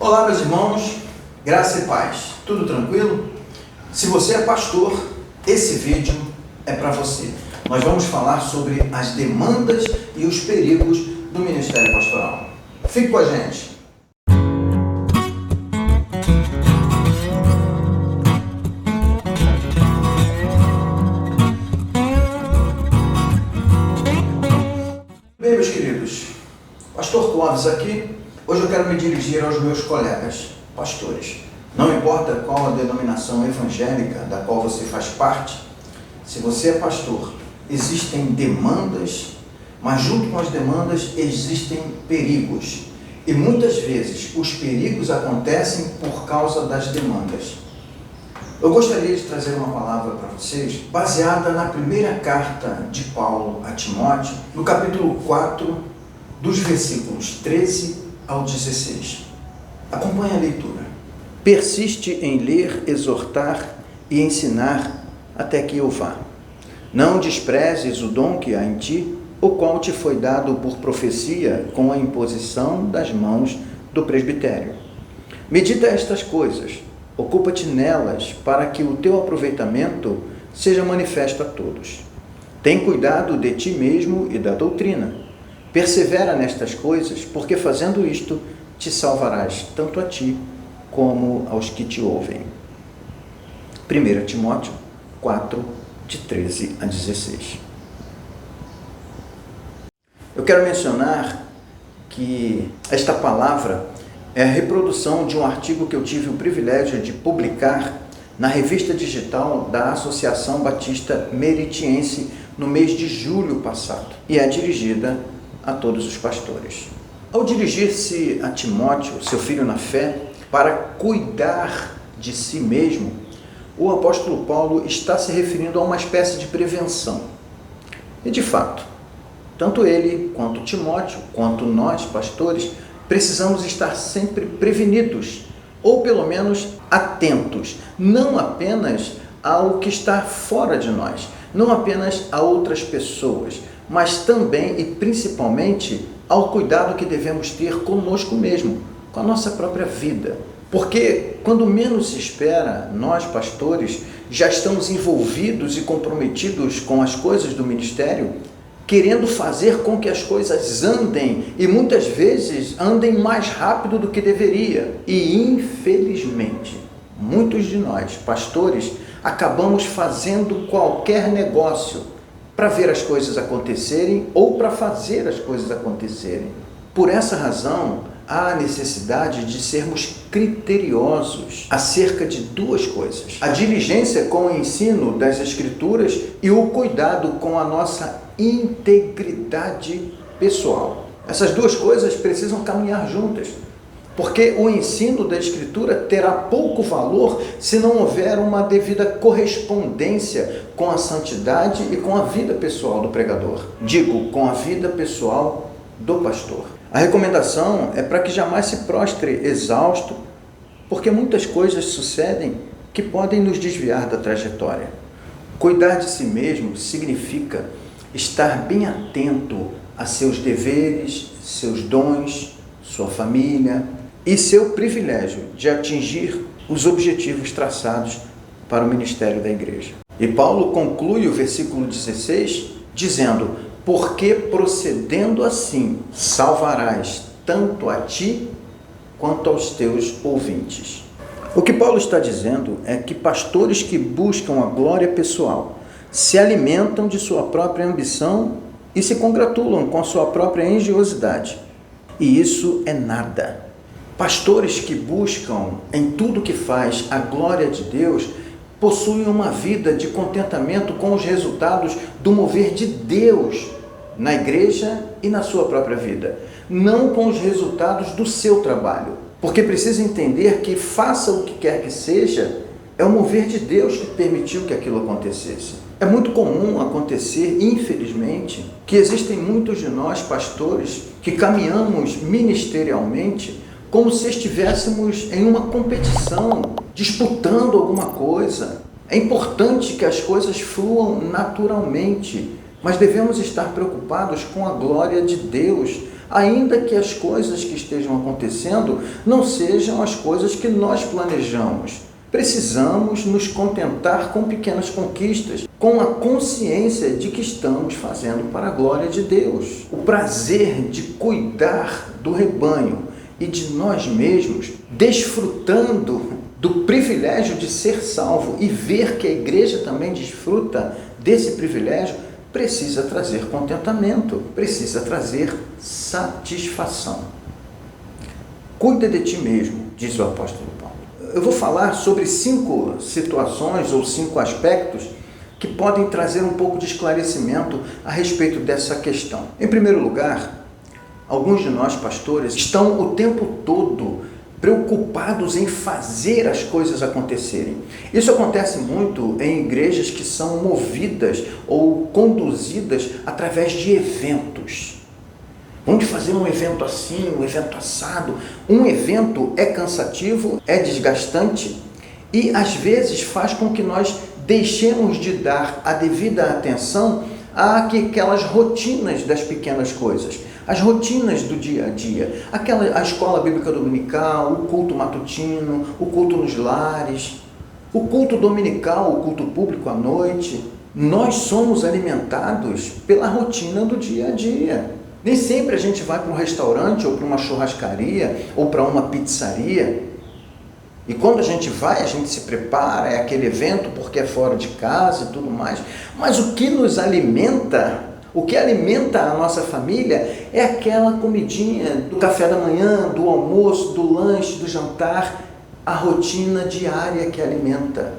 Olá, meus irmãos, graça e paz, tudo tranquilo? Se você é pastor, esse vídeo é para você. Nós vamos falar sobre as demandas e os perigos do ministério pastoral. Fique com a gente. Bem, meus queridos, Pastor Clóvis aqui. Hoje eu quero me dirigir aos meus colegas pastores. Não importa qual a denominação evangélica da qual você faz parte, se você é pastor, existem demandas, mas junto com as demandas existem perigos. E muitas vezes os perigos acontecem por causa das demandas. Eu gostaria de trazer uma palavra para vocês, baseada na primeira carta de Paulo a Timóteo, no capítulo 4, dos versículos 13 ao 16. Acompanhe a leitura. Persiste em ler, exortar e ensinar até que eu vá. Não desprezes o dom que há em ti, o qual te foi dado por profecia com a imposição das mãos do presbitério. Medita estas coisas, ocupa-te nelas, para que o teu aproveitamento seja manifesto a todos. Tem cuidado de ti mesmo e da doutrina. Persevera nestas coisas, porque fazendo isto, te salvarás tanto a ti como aos que te ouvem. 1 Timóteo 4, de 13 a 16. Eu quero mencionar que esta palavra é a reprodução de um artigo que eu tive o privilégio de publicar na revista digital da Associação Batista Meritiense no mês de julho passado, e é dirigida a todos os pastores. Ao dirigir-se a Timóteo, seu filho na fé, para cuidar de si mesmo, o apóstolo Paulo está se referindo a uma espécie de prevenção. E de fato, tanto ele, quanto Timóteo, quanto nós, pastores, precisamos estar sempre prevenidos, ou pelo menos atentos, não apenas ao que está fora de nós, não apenas a outras pessoas, mas também e principalmente ao cuidado que devemos ter conosco mesmo, com a nossa própria vida. Porque quando menos se espera, nós, pastores, já estamos envolvidos e comprometidos com as coisas do ministério, querendo fazer com que as coisas andem e muitas vezes andem mais rápido do que deveria. E infelizmente, muitos de nós, pastores, acabamos fazendo qualquer negócio para ver as coisas acontecerem ou para fazer as coisas acontecerem. Por essa razão, há a necessidade de sermos criteriosos acerca de duas coisas: a diligência com o ensino das Escrituras e o cuidado com a nossa integridade pessoal. Essas duas coisas precisam caminhar juntas, porque o ensino da Escritura terá pouco valor se não houver uma devida correspondência com a santidade e com a vida pessoal do pregador. Digo, com a vida pessoal do pastor. A recomendação é para que jamais se prostre exausto, porque muitas coisas sucedem que podem nos desviar da trajetória. Cuidar de si mesmo significa estar bem atento a seus deveres, seus dons, sua família e seu privilégio de atingir os objetivos traçados para o ministério da igreja. E Paulo conclui o versículo 16 dizendo: porque procedendo assim salvarás tanto a ti quanto aos teus ouvintes. O que Paulo está dizendo é que pastores que buscam a glória pessoal se alimentam de sua própria ambição e se congratulam com a sua própria engenhosidade. E isso é nada. Pastores que buscam em tudo que faz a glória de Deus possuem uma vida de contentamento com os resultados do mover de Deus na igreja e na sua própria vida, não com os resultados do seu trabalho. Porque precisa entender que, faça o que quer que seja, é o mover de Deus que permitiu que aquilo acontecesse. É muito comum acontecer, infelizmente, que existem muitos de nós, pastores, que caminhamos ministerialmente como se estivéssemos em uma competição, disputando alguma coisa. É importante que as coisas fluam naturalmente, mas devemos estar preocupados com a glória de Deus, ainda que as coisas que estejam acontecendo não sejam as coisas que nós planejamos. Precisamos nos contentar com pequenas conquistas, com a consciência de que estamos fazendo para a glória de Deus. O prazer de cuidar do rebanho e de nós mesmos, desfrutando do privilégio de ser salvo e ver que a igreja também desfruta desse privilégio, precisa trazer contentamento, precisa trazer satisfação. Cuida de ti mesmo, diz o apóstolo Paulo. Eu vou falar sobre 5 situações ou 5 aspectos que podem trazer um pouco de esclarecimento a respeito dessa questão. Em primeiro lugar, alguns de nós pastores estão o tempo todo preocupados em fazer as coisas acontecerem. Isso acontece muito em igrejas que são movidas ou conduzidas através de eventos. Vamos fazer um evento assim, um evento assado. Um evento é cansativo, é desgastante e às vezes faz com que nós deixemos de dar a devida atenção àquelas rotinas das pequenas coisas, as rotinas do dia a dia, a escola bíblica dominical, o culto matutino, o culto nos lares, o culto dominical, o culto público à noite. Nós somos alimentados pela rotina do dia a dia. Nem sempre a gente vai para um restaurante ou para uma churrascaria ou para uma pizzaria. E quando a gente vai, a gente se prepara, é aquele evento porque é fora de casa e tudo mais. Mas o que nos alimenta, o que alimenta a nossa família é aquela comidinha do café da manhã, do almoço, do lanche, do jantar, a rotina diária que alimenta.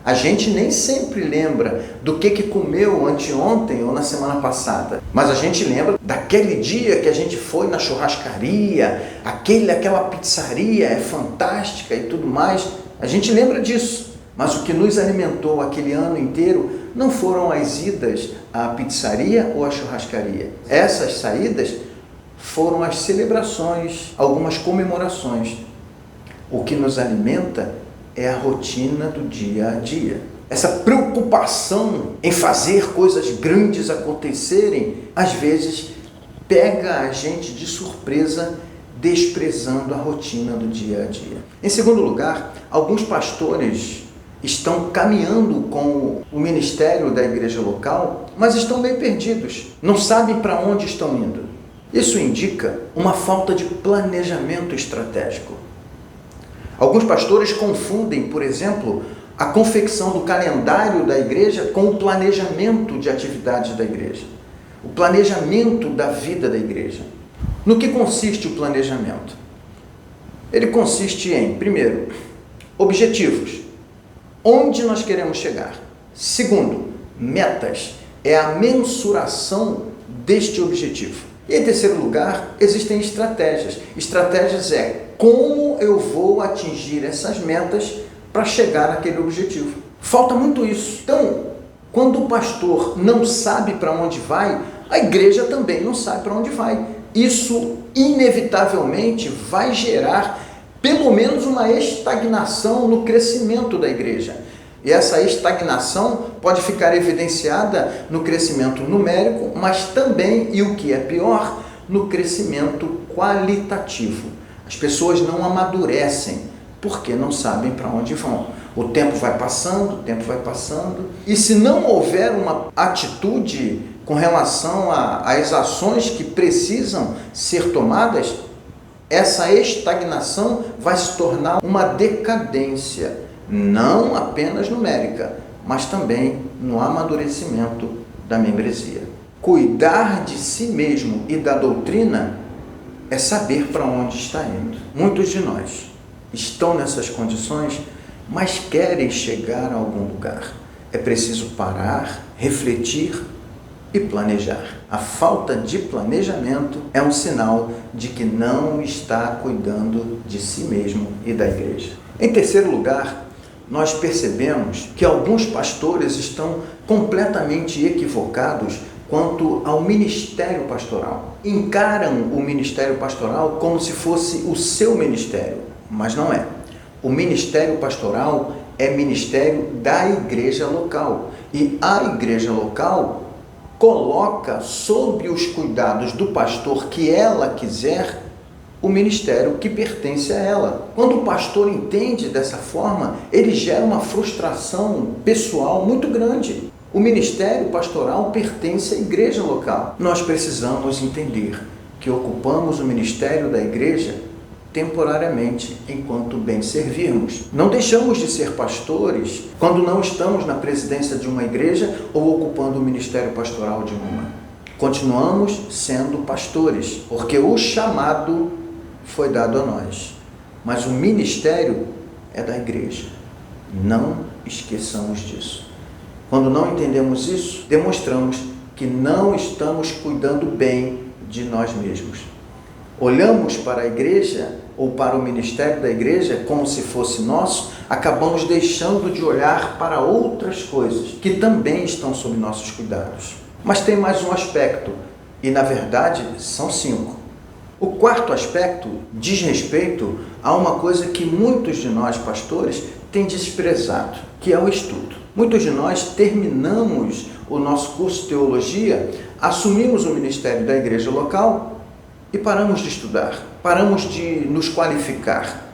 A gente nem sempre lembra do que comeu anteontem ou na semana passada, mas a gente lembra daquele dia que a gente foi na churrascaria, aquela pizzaria é fantástica e tudo mais. A gente lembra disso, mas o que nos alimentou aquele ano inteiro não foram as idas à pizzaria ou à churrascaria. Essas saídas foram as celebrações, algumas comemorações. O que nos alimenta é a rotina do dia a dia. Essa preocupação em fazer coisas grandes acontecerem, às vezes pega a gente de surpresa, desprezando a rotina do dia a dia. Em segundo lugar, alguns pastores estão caminhando com o ministério da igreja local, mas estão bem perdidos, não sabem para onde estão indo. Isso indica uma falta de planejamento estratégico. Alguns pastores confundem, por exemplo, a confecção do calendário da igreja com o planejamento de atividades da igreja, o planejamento da vida da igreja. No que consiste o planejamento? Ele consiste em, primeiro, objetivos, onde nós queremos chegar. Segundo, metas, é a mensuração deste objetivo. E em terceiro lugar, existem estratégias. Estratégias é como eu vou atingir essas metas para chegar àquele objetivo. Falta muito isso. Então, quando o pastor não sabe para onde vai, a igreja também não sabe para onde vai. Isso, inevitavelmente, vai gerar pelo menos uma estagnação no crescimento da igreja. E essa estagnação pode ficar evidenciada no crescimento numérico, mas também, e o que é pior, no crescimento qualitativo. As pessoas não amadurecem porque não sabem para onde vão. O tempo vai passando, e se não houver uma atitude com relação às ações que precisam ser tomadas, essa estagnação vai se tornar uma decadência, não apenas numérica, mas também no amadurecimento da membresia. Cuidar de si mesmo e da doutrina é saber para onde está indo. Muitos de nós estão nessas condições, mas querem chegar a algum lugar. É preciso parar, refletir e planejar. A falta de planejamento é um sinal de que não está cuidando de si mesmo e da igreja. Em terceiro lugar, nós percebemos que alguns pastores estão completamente equivocados quanto ao ministério pastoral. Encaram o ministério pastoral como se fosse o seu ministério, mas não é. O ministério pastoral é ministério da igreja local, e a igreja local coloca sob os cuidados do pastor que ela quiser o ministério que pertence a ela. Quando o pastor entende dessa forma, ele gera uma frustração pessoal muito grande. O ministério pastoral pertence à igreja local. Nós precisamos entender que ocupamos o ministério da igreja temporariamente, enquanto bem servirmos. Não deixamos de ser pastores quando não estamos na presidência de uma igreja ou ocupando o ministério pastoral de uma. Continuamos sendo pastores, porque o chamado foi dado a nós, mas o ministério é da igreja. Não esqueçamos disso. Quando não entendemos isso, demonstramos que não estamos cuidando bem de nós mesmos. Olhamos para a igreja ou para o ministério da igreja como se fosse nosso, acabamos deixando de olhar para outras coisas que também estão sob nossos cuidados. Mas tem mais um aspecto, e na verdade são 5. O quarto aspecto diz respeito a uma coisa que muitos de nós pastores têm desprezado, que é o estudo. Muitos de nós terminamos o nosso curso de teologia, assumimos o ministério da igreja local e paramos de estudar, paramos de nos qualificar.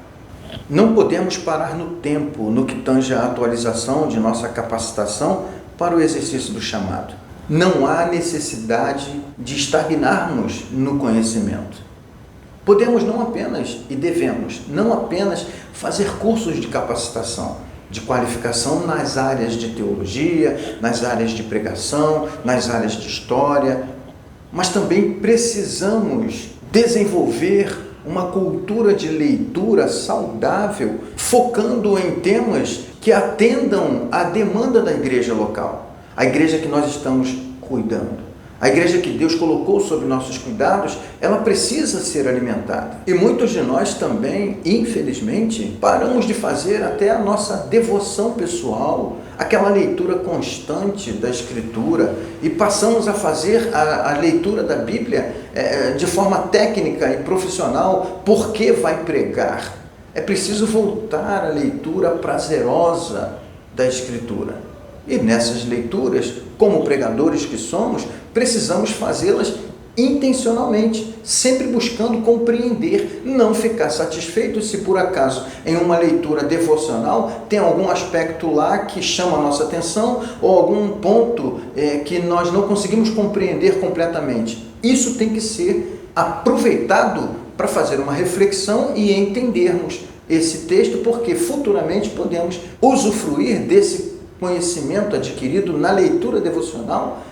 Não podemos parar no tempo, no que tange a atualização de nossa capacitação para o exercício do chamado. Não há necessidade de estagnarmos no conhecimento. Podemos não apenas, e devemos, não apenas fazer cursos de capacitação, de qualificação nas áreas de teologia, nas áreas de pregação, nas áreas de história, mas também precisamos desenvolver uma cultura de leitura saudável, focando em temas que atendam à demanda da igreja local, a igreja que nós estamos cuidando. A igreja que Deus colocou sob nossos cuidados, ela precisa ser alimentada. E muitos de nós também, infelizmente, paramos de fazer até a nossa devoção pessoal, aquela leitura constante da Escritura, e passamos a fazer a leitura da Bíblia de forma técnica e profissional, porque vai pregar. É preciso voltar à leitura prazerosa da Escritura. E nessas leituras, como pregadores que somos, precisamos fazê-las intencionalmente, sempre buscando compreender, não ficar satisfeito se por acaso em uma leitura devocional tem algum aspecto lá que chama a nossa atenção ou algum ponto que nós não conseguimos compreender completamente. Isso tem que ser aproveitado para fazer uma reflexão e entendermos esse texto, porque futuramente podemos usufruir desse conhecimento adquirido na leitura devocional,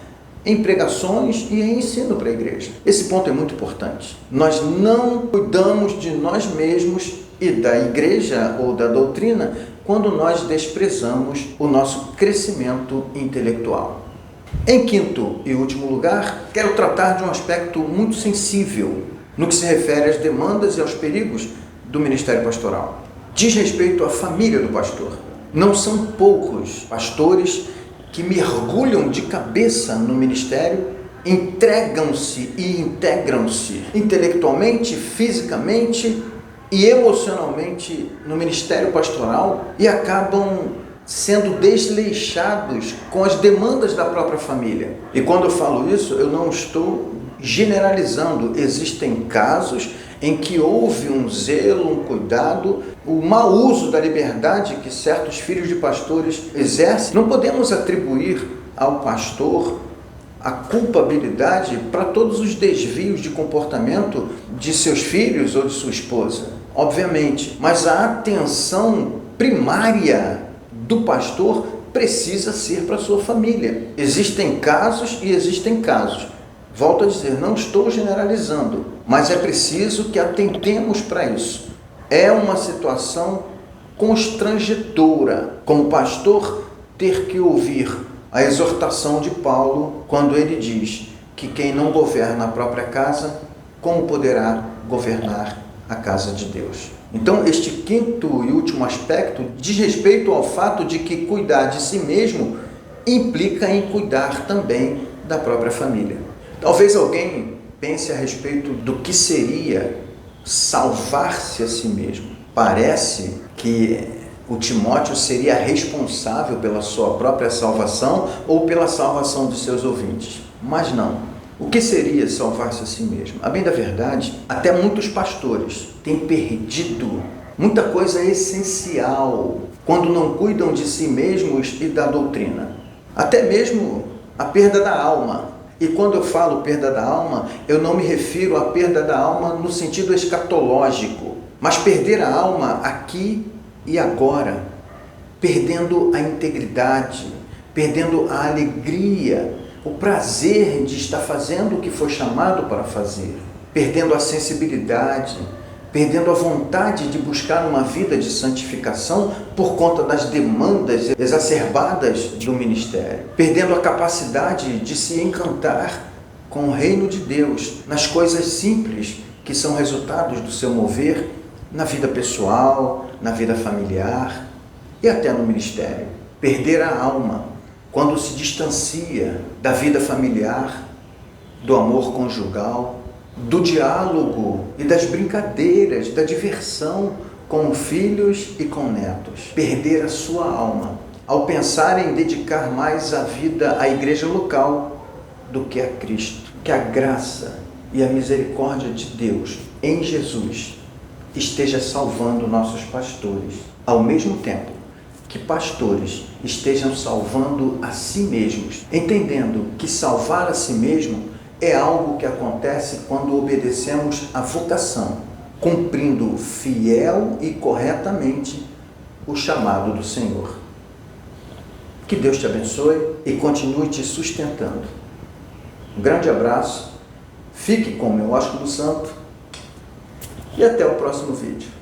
em pregações e em ensino para a igreja. Esse ponto é muito importante. Nós não cuidamos de nós mesmos e da igreja ou da doutrina quando nós desprezamos o nosso crescimento intelectual. Em quinto e último lugar, quero tratar de um aspecto muito sensível no que se refere às demandas e aos perigos do ministério pastoral. Diz respeito à família do pastor. Não são poucos pastores que mergulham de cabeça no ministério, entregam-se e integram-se intelectualmente, fisicamente e emocionalmente no ministério pastoral e acabam sendo desleixados com as demandas da própria família. E quando eu falo isso, eu não estou generalizando. Existem casos em que houve um zelo, um cuidado, o mau uso da liberdade que certos filhos de pastores exercem. Não podemos atribuir ao pastor a culpabilidade para todos os desvios de comportamento de seus filhos ou de sua esposa, obviamente, mas a atenção primária do pastor precisa ser para a sua família. Existem casos e existem casos. Volto a dizer, não estou generalizando, mas é preciso que atentemos para isso. É uma situação constrangedora, como pastor, ter que ouvir a exortação de Paulo quando ele diz que quem não governa a própria casa, como poderá governar a casa de Deus? Então, este quinto e último aspecto diz respeito ao fato de que cuidar de si mesmo implica em cuidar também da própria família. Talvez alguém pense a respeito do que seria salvar-se a si mesmo. Parece que o Timóteo seria responsável pela sua própria salvação ou pela salvação de seus ouvintes. Mas não. O que seria salvar-se a si mesmo? A bem da verdade, até muitos pastores têm perdido muita coisa essencial quando não cuidam de si mesmos e da doutrina. Até mesmo a perda da alma. E quando eu falo perda da alma, eu não me refiro à perda da alma no sentido escatológico, mas perder a alma aqui e agora, perdendo a integridade, perdendo a alegria, o prazer de estar fazendo o que foi chamado para fazer, perdendo a sensibilidade, perdendo a vontade de buscar uma vida de santificação por conta das demandas exacerbadas do ministério, perdendo a capacidade de se encantar com o reino de Deus, nas coisas simples que são resultados do seu mover na vida pessoal, na vida familiar e até no ministério. Perder a alma quando se distancia da vida familiar, do amor conjugal, do diálogo e das brincadeiras, da diversão com filhos e com netos. Perder a sua alma ao pensar em dedicar mais a vida à igreja local do que a Cristo. Que a graça e a misericórdia de Deus em Jesus esteja salvando nossos pastores, ao mesmo tempo que pastores estejam salvando a si mesmos, entendendo que salvar a si mesmo é algo que acontece quando obedecemos à vocação, cumprindo fiel e corretamente o chamado do Senhor. Que Deus te abençoe e continue te sustentando. Um grande abraço, fique com o meu ósculo santo e até o próximo vídeo.